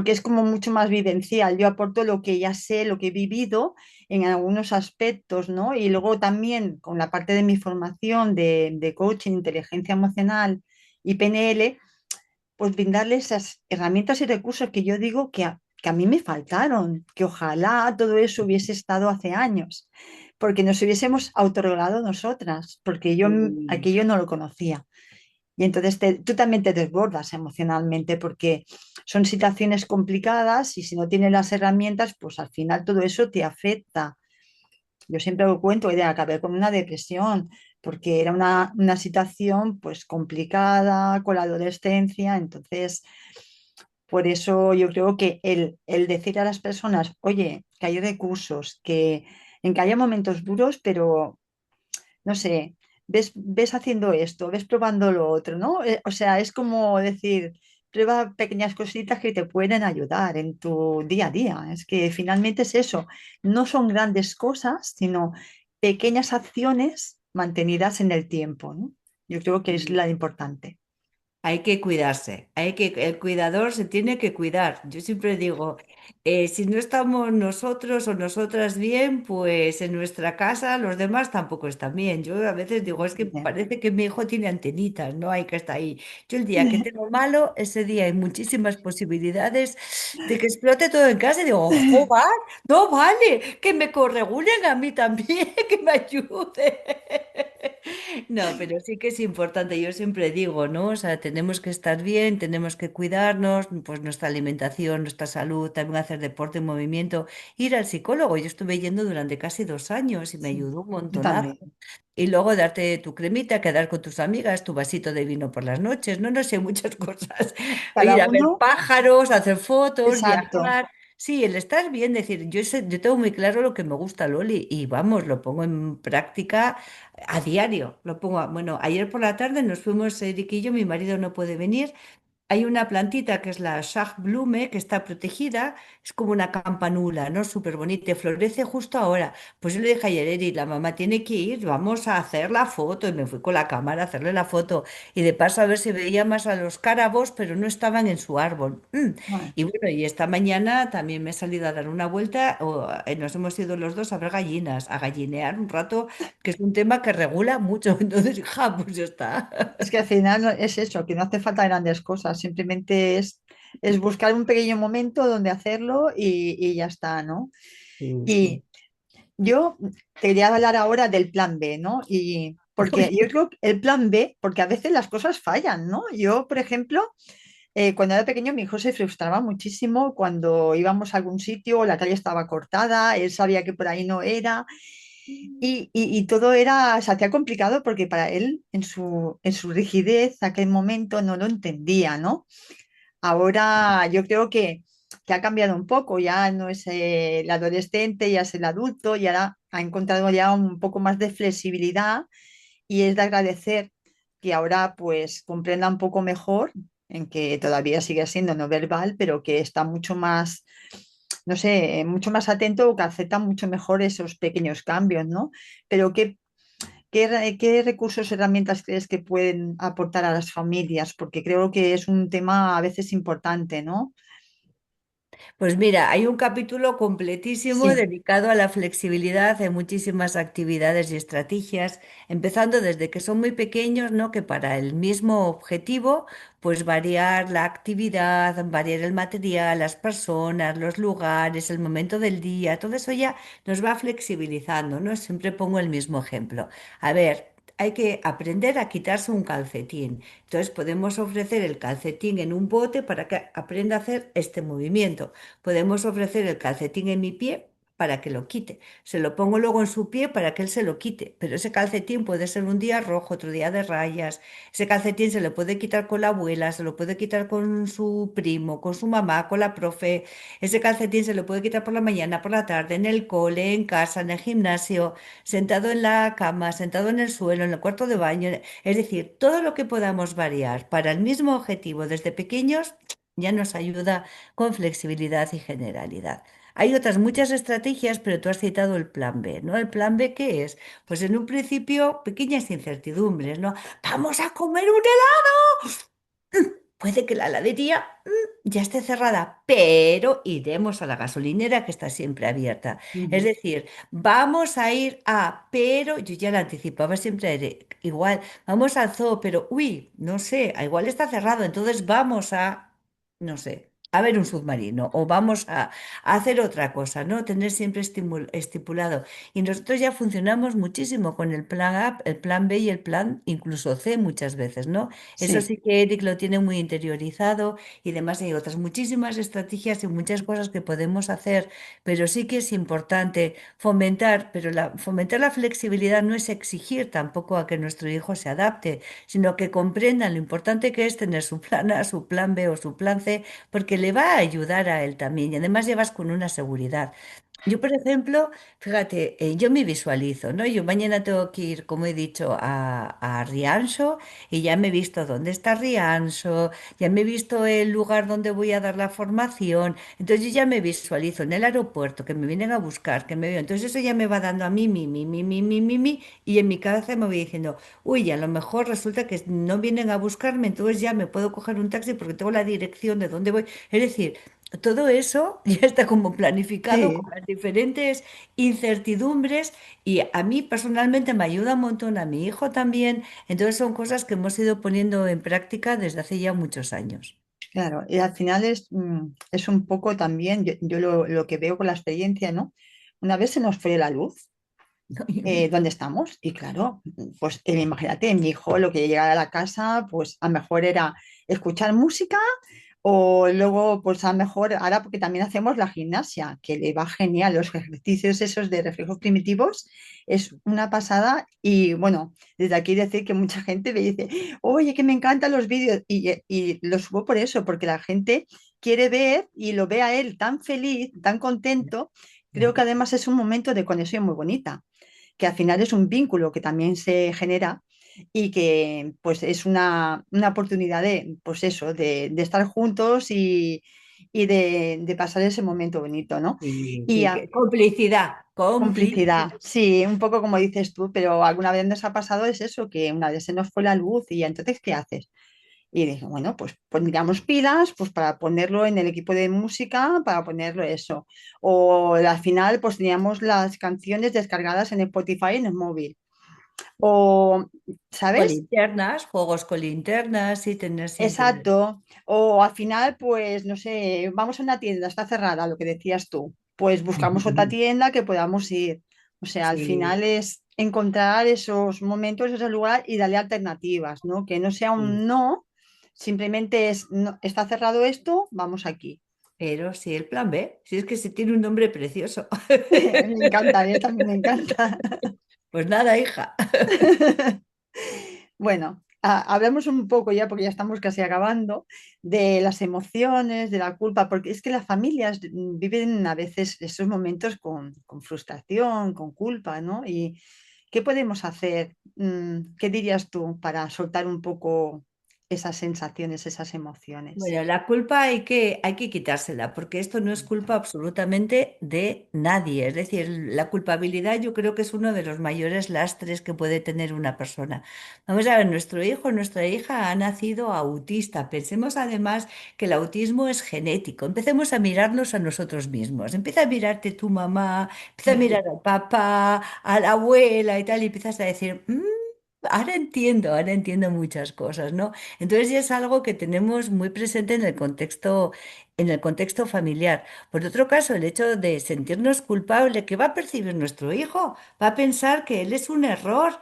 es como mucho más vivencial. Yo aporto lo que ya sé, lo que he vivido en algunos aspectos, ¿no? Y luego también con la parte de mi formación de coaching, inteligencia emocional y PNL, pues brindarle esas herramientas y recursos que yo digo que a mí me faltaron, que ojalá todo eso hubiese estado hace años, porque nos hubiésemos autorregulado nosotras, porque yo Sí. aquello no lo conocía. Y entonces tú también te desbordas emocionalmente porque son situaciones complicadas y si no tienes las herramientas, pues al final todo eso te afecta. Yo siempre lo cuento, de acabé con una depresión porque era una situación pues complicada con la adolescencia. Entonces, por eso yo creo que el decir a las personas, oye, que hay recursos, en que haya momentos duros, pero no sé, ves haciendo esto, ves probando lo otro, ¿no? O sea, es como decir, prueba pequeñas cositas que te pueden ayudar en tu día a día. Es que finalmente es eso, no son grandes cosas, sino pequeñas acciones mantenidas en el tiempo, ¿no? Yo creo que es la importante. Hay que cuidarse, el cuidador se tiene que cuidar. Yo siempre digo, si no estamos nosotros o nosotras bien, pues en nuestra casa los demás tampoco están bien. Yo a veces digo, es que Bien. parece que mi hijo tiene antenitas, no hay que estar ahí. Yo el día que tengo malo, ese día hay muchísimas posibilidades de que explote todo en casa y digo, joder, no vale, que me corregulen a mí también, que me ayude. No, pero sí que es importante, yo siempre digo, ¿no? O sea, tenemos que estar bien, tenemos que cuidarnos, pues nuestra alimentación, nuestra salud, también hacer deporte, movimiento, ir al psicólogo. Yo estuve yendo durante casi 2 años y me Sí, ayudó un yo montonazo. también. Y luego darte tu cremita, quedar con tus amigas, tu vasito de vino por las noches, no sé, muchas cosas. Cada Ir a ver uno, pájaros, hacer fotos, exacto. viajar. Sí, el estar bien, decir, yo tengo muy claro lo que me gusta, Loli, y vamos, lo pongo en práctica a diario. Lo pongo, bueno, ayer por la tarde nos fuimos, Eric y yo, mi marido no puede venir. Hay una plantita que es la Blume que está protegida, es como una campanula, ¿no? Súper bonita, y florece justo ahora. Pues yo le dije ayer, Eri, la mamá tiene que ir, vamos a hacer la foto. Y me fui con la cámara a hacerle la foto. Y de paso a ver si veía más a los cárabos, pero no estaban en su árbol. Bueno, Y bueno, y esta mañana también me he salido a dar una vuelta, nos hemos ido los dos a ver gallinas, a gallinear un rato, que es un tema que regula mucho. Entonces, hija, pues ya está. es que al final es eso, que no hace falta grandes cosas, simplemente es buscar un pequeño momento donde hacerlo y ya está, ¿no? Sí, sí. Y yo te quería hablar ahora del plan B, ¿no? Y porque yo creo que el plan B, porque a veces las cosas fallan, ¿no? Yo, por ejemplo, cuando era pequeño, mi hijo se frustraba muchísimo cuando íbamos a algún sitio, la calle estaba cortada, él sabía que por ahí no era, y todo era, se hacía complicado porque para él, en su rigidez, aquel momento no lo entendía, ¿no? Ahora yo creo que ha cambiado un poco, ya no es el adolescente, ya es el adulto, y ahora ha encontrado ya un poco más de flexibilidad y es de agradecer que ahora pues comprenda un poco mejor, en que todavía sigue siendo no verbal, pero que está mucho más, no sé, mucho más atento o que acepta mucho mejor esos pequeños cambios, ¿no? Pero ¿qué recursos, herramientas crees que pueden aportar a las familias? Porque creo que es un tema a veces importante, ¿no? Pues mira, hay un capítulo completísimo Sí, dedicado a la flexibilidad en muchísimas actividades y estrategias, empezando desde que son muy pequeños, ¿no? Que para el mismo objetivo, pues variar la actividad, variar el material, las personas, los lugares, el momento del día, todo eso ya nos va flexibilizando, ¿no? Siempre pongo el mismo ejemplo. A ver, hay que aprender a quitarse un calcetín. Entonces podemos ofrecer el calcetín en un bote para que aprenda a hacer este movimiento. Podemos ofrecer el calcetín en mi pie para que lo quite. Se lo pongo luego en su pie para que él se lo quite. Pero ese calcetín puede ser un día rojo, otro día de rayas. Ese calcetín se le puede quitar con la abuela, se lo puede quitar con su primo, con su mamá, con la profe. Ese calcetín se lo puede quitar por la mañana, por la tarde, en el cole, en casa, en el gimnasio, sentado en la cama, sentado en el suelo, en el cuarto de baño. Es decir, todo lo que podamos variar para el mismo objetivo desde pequeños ya nos ayuda con flexibilidad y generalidad. Hay otras muchas estrategias, pero tú has citado el plan B, ¿no? ¿El plan B qué es? Pues en un principio pequeñas incertidumbres, ¿no? Vamos a comer un helado. Puede que la heladería ya esté cerrada, pero iremos a la gasolinera que está siempre abierta. Es Ujú. decir, vamos a ir a, pero yo ya la anticipaba siempre igual, vamos al zoo, pero uy, no sé, igual está cerrado, entonces vamos a, no sé, a ver un submarino o vamos a hacer otra cosa, ¿no? Tener siempre estipulado. Y nosotros ya funcionamos muchísimo con el plan A, el plan B y el plan incluso C muchas veces, ¿no? Eso Sí, sí que Eric lo tiene muy interiorizado y demás hay otras muchísimas estrategias y muchas cosas que podemos hacer, pero sí que es importante fomentar, pero fomentar la flexibilidad no es exigir tampoco a que nuestro hijo se adapte, sino que comprendan lo importante que es tener su plan A, su plan B o su plan C, porque le va a ayudar a él también y además llevas con una seguridad. Yo, por ejemplo, fíjate, yo me visualizo, ¿no? Yo mañana tengo que ir, como he dicho, a Rianxo y ya me he visto dónde está Rianxo, ya me he visto el lugar donde voy a dar la formación. Entonces yo ya me visualizo en el aeropuerto, que me vienen a buscar, que me veo. Entonces eso ya me va dando a mí, y en mi cabeza me voy diciendo, uy, a lo mejor resulta que no vienen a buscarme, entonces ya me puedo coger un taxi porque tengo la dirección de dónde voy. Es decir, todo eso ya está como planificado sí, con las diferentes incertidumbres y a mí personalmente me ayuda un montón, a mi hijo también. Entonces son cosas que hemos ido poniendo en práctica desde hace ya muchos años. claro. Y al final es un poco también, yo lo que veo con la experiencia, ¿no? Una vez se nos fue la luz, ¿dónde estamos? Y claro, pues imagínate, mi hijo lo que llegara a la casa, pues a lo mejor era escuchar música o luego, pues a lo mejor, ahora porque también hacemos la gimnasia, que le va genial, los ejercicios esos de reflejos primitivos, es una pasada y bueno, desde aquí decir que mucha gente me dice, oye, que me encantan los vídeos y los subo por eso, porque la gente quiere ver y lo ve a él tan feliz, tan contento. Creo que además es un momento de conexión muy bonita que al final es un vínculo que también se genera y que pues es una oportunidad de, pues eso, de estar juntos y de pasar ese momento bonito, ¿no? Sí, Y sí, complicidad, complicidad, complicidad. sí, un poco como dices tú, pero alguna vez nos ha pasado es eso, que una vez se nos fue la luz y entonces, ¿qué haces? Y dije, bueno, pues pondríamos pilas pues para ponerlo en el equipo de música, para ponerlo eso. O al final pues teníamos las canciones descargadas en Spotify en el móvil. O, Con ¿sabes? linternas, juegos con linternas y tener siempre. Exacto. O al final pues no sé, vamos a una tienda, está cerrada, lo que decías tú. Pues buscamos otra tienda que podamos ir. O sea, al Sí, final es encontrar esos momentos, ese lugar y darle alternativas, ¿no? Que no sea sí. un no, simplemente es, "No, está cerrado esto, vamos aquí". Pero sí, el plan B, si es que se tiene un nombre precioso. Me encanta, a mí también me encanta. Pues nada, hija. Bueno, hablamos un poco ya, porque ya estamos casi acabando, de las emociones, de la culpa, porque es que las familias viven a veces esos momentos con frustración, con culpa, ¿no? ¿Y qué podemos hacer? ¿Qué dirías tú para soltar un poco esas sensaciones, esas emociones? Bueno, la culpa hay que quitársela, porque esto no es culpa absolutamente de nadie. Es decir, la culpabilidad yo creo que es uno de los mayores lastres que puede tener una persona. Vamos a ver, nuestro hijo, nuestra hija ha nacido autista. Pensemos además que el autismo es genético. Empecemos a mirarnos a nosotros mismos. Empieza a mirarte tu mamá, empieza a mirar al papá, a la abuela y tal, y empiezas a decir, ahora entiendo muchas cosas, ¿no? Entonces ya es algo que tenemos muy presente en el contexto en el contexto familiar. Por otro caso, el hecho de sentirnos culpables, ¿qué va a percibir nuestro hijo? Va a pensar que él es un error,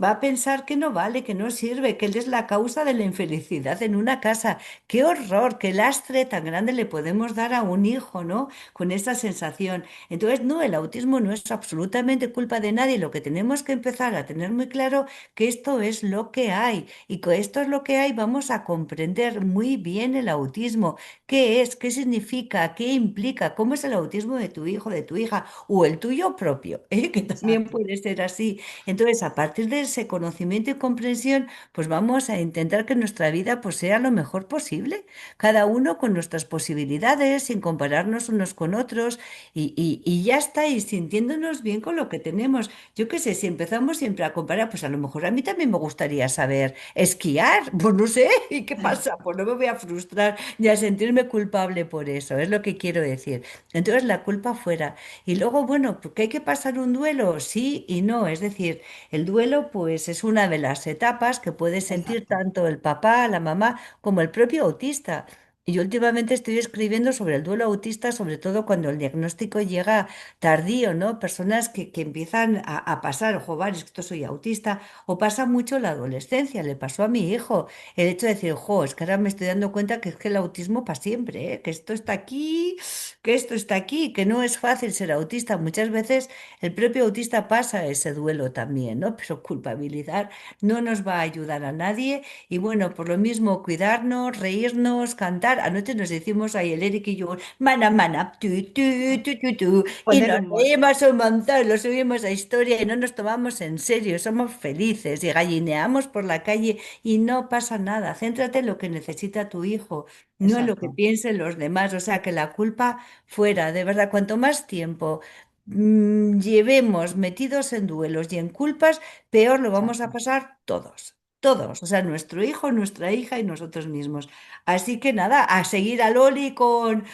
va a pensar que no vale, que no sirve, que él es la causa de la infelicidad en una casa. Qué horror, qué lastre tan grande le podemos dar a un hijo, ¿no? Con esa sensación. Entonces, no, el autismo no es absolutamente culpa de nadie. Lo que tenemos que empezar a tener muy claro que esto es lo que hay y que esto es lo que hay, vamos a comprender muy bien el autismo. ¿Qué es? ¿Qué significa? ¿Qué implica? ¿Cómo es el autismo de tu hijo, de tu hija o el tuyo propio? Que también Exacto, puede ser así. Entonces, a partir de ese conocimiento y comprensión, pues vamos a intentar que nuestra vida pues sea lo mejor posible, cada uno con nuestras posibilidades, sin compararnos unos con otros y ya está, y sintiéndonos bien con lo que tenemos. Yo qué sé, si empezamos siempre a comparar, pues a lo mejor a mí también me gustaría saber esquiar, pues no sé, ¿y qué pasa? Pues no me voy a frustrar ni a sentirme culpable por eso, es lo que quiero decir. Entonces la culpa fuera. Y luego, bueno, ¿porque hay que pasar un duelo? Sí y no, es decir, el duelo pues es una de las etapas que puede sentir exacto. tanto el papá, la mamá, como el propio autista. Y yo últimamente estoy escribiendo sobre el duelo autista, sobre todo cuando el diagnóstico llega tardío, ¿no? Personas que empiezan a pasar, ojo, vale, es que esto soy autista, o pasa mucho la adolescencia, le pasó a mi hijo, el hecho de decir, jo, es que ahora me estoy dando cuenta que es que el autismo para siempre, ¿eh? Que esto está aquí, que esto está aquí, que no es fácil ser autista. Muchas veces el propio autista pasa ese duelo también, ¿no? Pero culpabilizar no nos va a ayudar a nadie. Y bueno, por lo mismo, cuidarnos, reírnos, cantar. Anoche nos decimos ahí, el Eric y yo, mana, mana, tu, y Poner nos humor. reímos un montón, lo subimos a historia y no nos tomamos en serio, somos felices y gallineamos por la calle y no pasa nada. Céntrate en lo que necesita tu hijo, no en lo que Exacto, piensen los demás. O sea, que la culpa fuera, de verdad, cuanto más tiempo llevemos metidos en duelos y en culpas, peor lo vamos a exacto. pasar todos. Todos, o sea, nuestro hijo, nuestra hija y nosotros mismos. Así que nada, a seguir a Loli con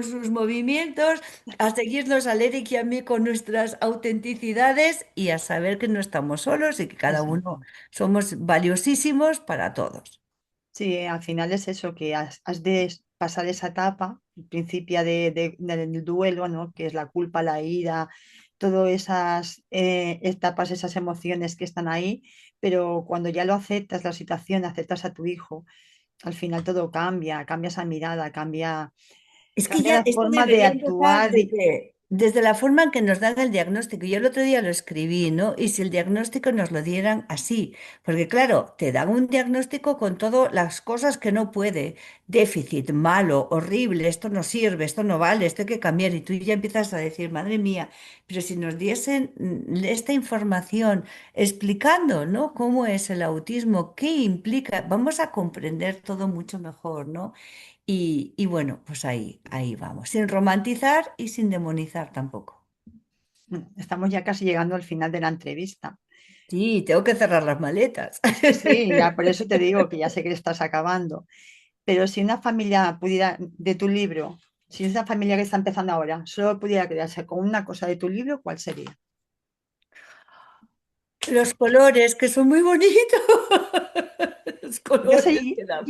sus movimientos, a seguirnos a Eric y a mí con nuestras autenticidades y a saber que no estamos solos y que cada uno Exacto. somos valiosísimos para todos. Sí, al final es eso, que has de pasar esa etapa, el principio del duelo, ¿no? Que es la culpa, la ira, todas esas etapas, esas emociones que están ahí, pero cuando ya lo aceptas, la situación, aceptas a tu hijo, al final todo cambia, cambia esa mirada, Es que cambia ya la esto forma de debería empezar actuar. desde la forma en que nos dan el diagnóstico. Yo el otro día lo escribí, ¿no? Y si el diagnóstico nos lo dieran así, porque claro, te dan un diagnóstico con todas las cosas que no puede. Déficit, malo, horrible, esto no sirve, esto no vale, esto hay que cambiar. Y tú ya empiezas a decir, madre mía, pero si nos diesen esta información explicando, ¿no? Cómo es el autismo, qué implica, vamos a comprender todo mucho mejor, ¿no? Y bueno, pues ahí vamos, sin romantizar y sin demonizar tampoco. Estamos ya casi llegando al final de la entrevista. Sí, tengo que cerrar las maletas. Sí, sí, ya por eso te digo que ya sé que estás acabando. Pero si una familia pudiera, de tu libro, si esa familia que está empezando ahora solo pudiera quedarse con una cosa de tu libro, ¿cuál sería? Los colores, que son muy bonitos. Los colores que dan.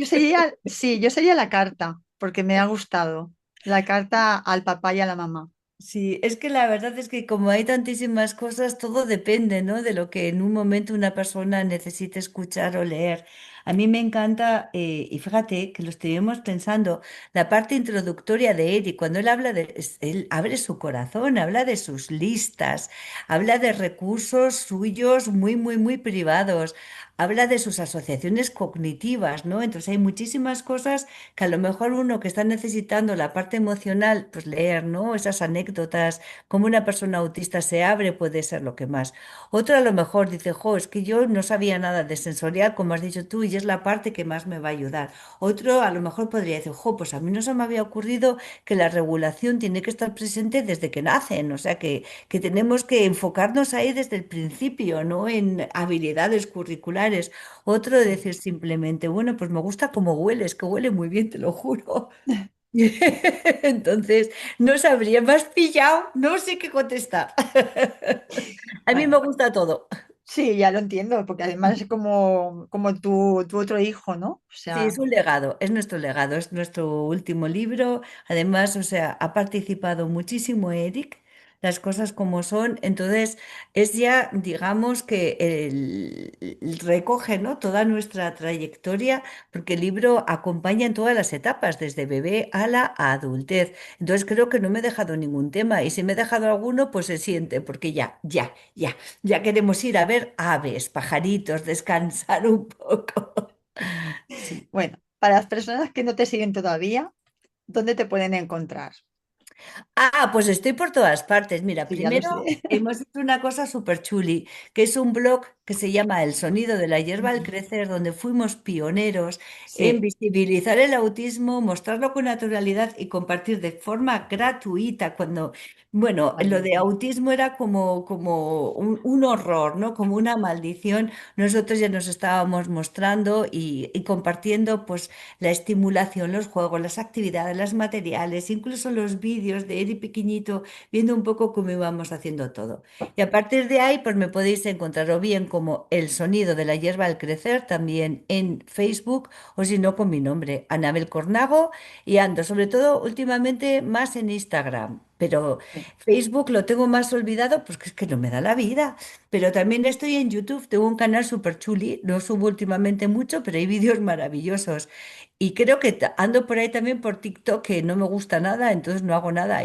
Sí, yo sería la carta, porque me ha gustado. La carta al papá y a la mamá. Sí, es que la verdad es que como hay tantísimas cosas, todo depende, ¿no? De lo que en un momento una persona necesite escuchar o leer. A mí me encanta, y fíjate que lo estuvimos pensando, la parte introductoria de él, y cuando él habla él abre su corazón, habla de sus listas, habla de recursos suyos muy, muy, muy privados, habla de sus asociaciones cognitivas, ¿no? Entonces hay muchísimas cosas que a lo mejor uno que está necesitando la parte emocional, pues leer, ¿no? Esas anécdotas, cómo una persona autista se abre puede ser lo que más. Otro a lo mejor dice, jo, es que yo no sabía nada de sensorial, como has dicho tú, y es la parte que más me va a ayudar. Otro a lo mejor podría decir, jo, pues a mí no se me había ocurrido que la regulación tiene que estar presente desde que nacen, o sea que tenemos que enfocarnos ahí desde el principio, ¿no? En habilidades curriculares. Otro de Sí. decir simplemente, bueno, pues me gusta cómo hueles, que huele muy bien, te lo juro. Entonces, no sabría, me has pillado, no sé qué contestar. A mí me Bueno, gusta todo. Sí, ya lo entiendo, porque además es como tu otro hijo, ¿no? O Sí, sea, es un legado, es nuestro legado, es nuestro último libro. Además, o sea, ha participado muchísimo Eric, las cosas como son. Entonces, es ya, digamos que recoge, ¿no? Toda nuestra trayectoria, porque el libro acompaña en todas las etapas, desde bebé a la adultez. Entonces, creo que no me he dejado ningún tema. Y si me he dejado alguno, pues se siente, porque ya queremos ir a ver aves, pajaritos, descansar un poco. Sí. bueno, para las personas que no te siguen todavía, ¿dónde te pueden encontrar? Ah, pues estoy por todas partes. Mira, Sí, ya lo primero sé. hemos hecho una cosa súper chuli, que es un blog que se llama El sonido de la hierba al crecer, donde fuimos pioneros en Sí, visibilizar el autismo, mostrarlo con naturalidad y compartir de forma gratuita cuando, bueno, lo de magnífico. autismo era como un horror, ¿no? Como una maldición. Nosotros ya nos estábamos mostrando y compartiendo, pues la estimulación, los juegos, las actividades, los materiales, incluso los vídeos de Eri pequeñito, viendo un poco cómo íbamos haciendo todo. Y a partir de ahí, pues me podéis encontrar o bien como El sonido de la hierba al crecer, también en Facebook, o si no, con mi nombre, Anabel Cornago, y ando sobre todo últimamente más en Instagram. Pero Sí. Facebook lo tengo más olvidado, pues que es que no me da la vida. Pero también estoy en YouTube, tengo un canal súper chuli, no subo últimamente mucho, pero hay vídeos maravillosos. Y creo que ando por ahí también por TikTok, que no me gusta nada, entonces no hago nada.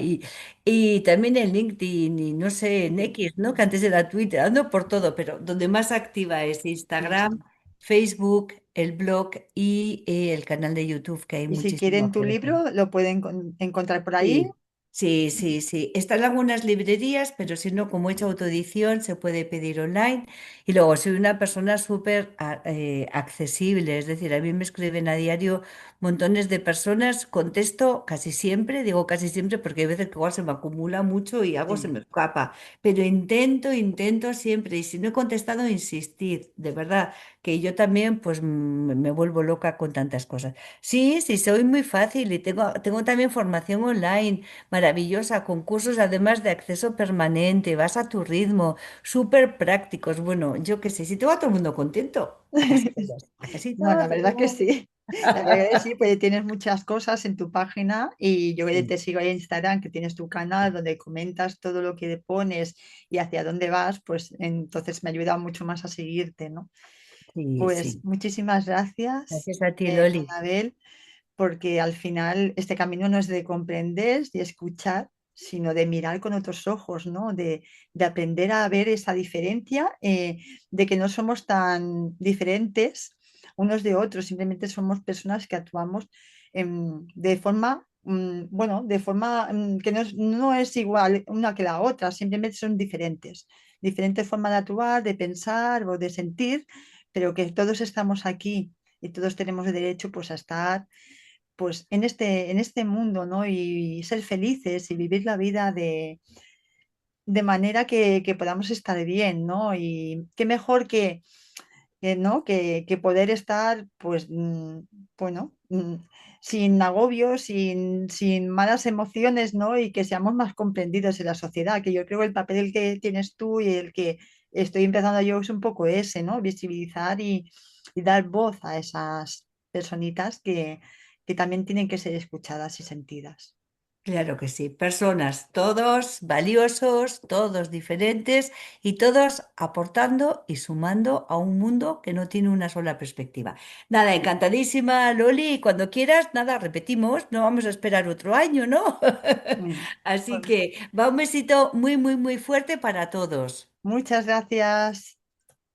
Y también en LinkedIn y no sé, en Sí, X, ¿no? Que antes era Twitter, ando por todo, pero donde más activa es sí, Instagram, sí. Facebook, el blog y el canal de YouTube, que hay Y si muchísimo quieren tu que ver. libro, lo pueden encontrar por ahí. Sí, sí. Están algunas librerías, pero si no, como he hecho autoedición, se puede pedir online. Y luego soy una persona súper accesible, es decir, a mí me escriben a diario montones de personas, contesto casi siempre, digo casi siempre porque hay veces que igual se me acumula mucho y algo se Sí. me escapa, pero intento siempre. Y si no he contestado, insistir, de verdad, que yo también pues me vuelvo loca con tantas cosas. Sí, soy muy fácil y tengo también formación online maravillosa, con cursos además de acceso permanente, vas a tu ritmo, súper prácticos. Bueno, yo qué sé, si tengo a todo el mundo contento, a casi No, la verdad que todos. sí. La verdad que sí, pues tienes muchas cosas en tu página y yo que Sí, te sigo ahí en Instagram, que tienes tu canal donde comentas todo lo que pones y hacia dónde vas, pues entonces me ayuda mucho más a seguirte, ¿no? Pues sí. muchísimas gracias, Gracias a ti, Loli. Anabel, porque al final este camino no es de comprender y escuchar, sino de mirar con otros ojos, ¿no? De aprender a ver esa diferencia, de que no somos tan diferentes unos de otros, simplemente somos personas que actuamos de forma, bueno, de forma que no es igual una que la otra, simplemente son diferentes, diferentes formas de actuar, de pensar o de sentir, pero que todos estamos aquí y todos tenemos derecho pues a estar pues en este mundo, ¿no? Y ser felices y vivir la vida de manera que podamos estar bien, ¿no? Y qué mejor ¿no? Que poder estar, pues, bueno, sin agobios, sin malas emociones, ¿no? Y que seamos más comprendidos en la sociedad, que yo creo que el papel que tienes tú y el que estoy empezando yo es un poco ese, ¿no? Visibilizar y dar voz a esas personitas que también tienen que ser escuchadas y sentidas. Claro que sí, personas, todos valiosos, todos diferentes y todos aportando y sumando a un mundo que no tiene una sola perspectiva. Nada, encantadísima, Loli, y cuando quieras, nada, repetimos, no vamos a esperar otro año, ¿no? Mm. Así Pues, que va un besito muy fuerte para todos. muchas gracias.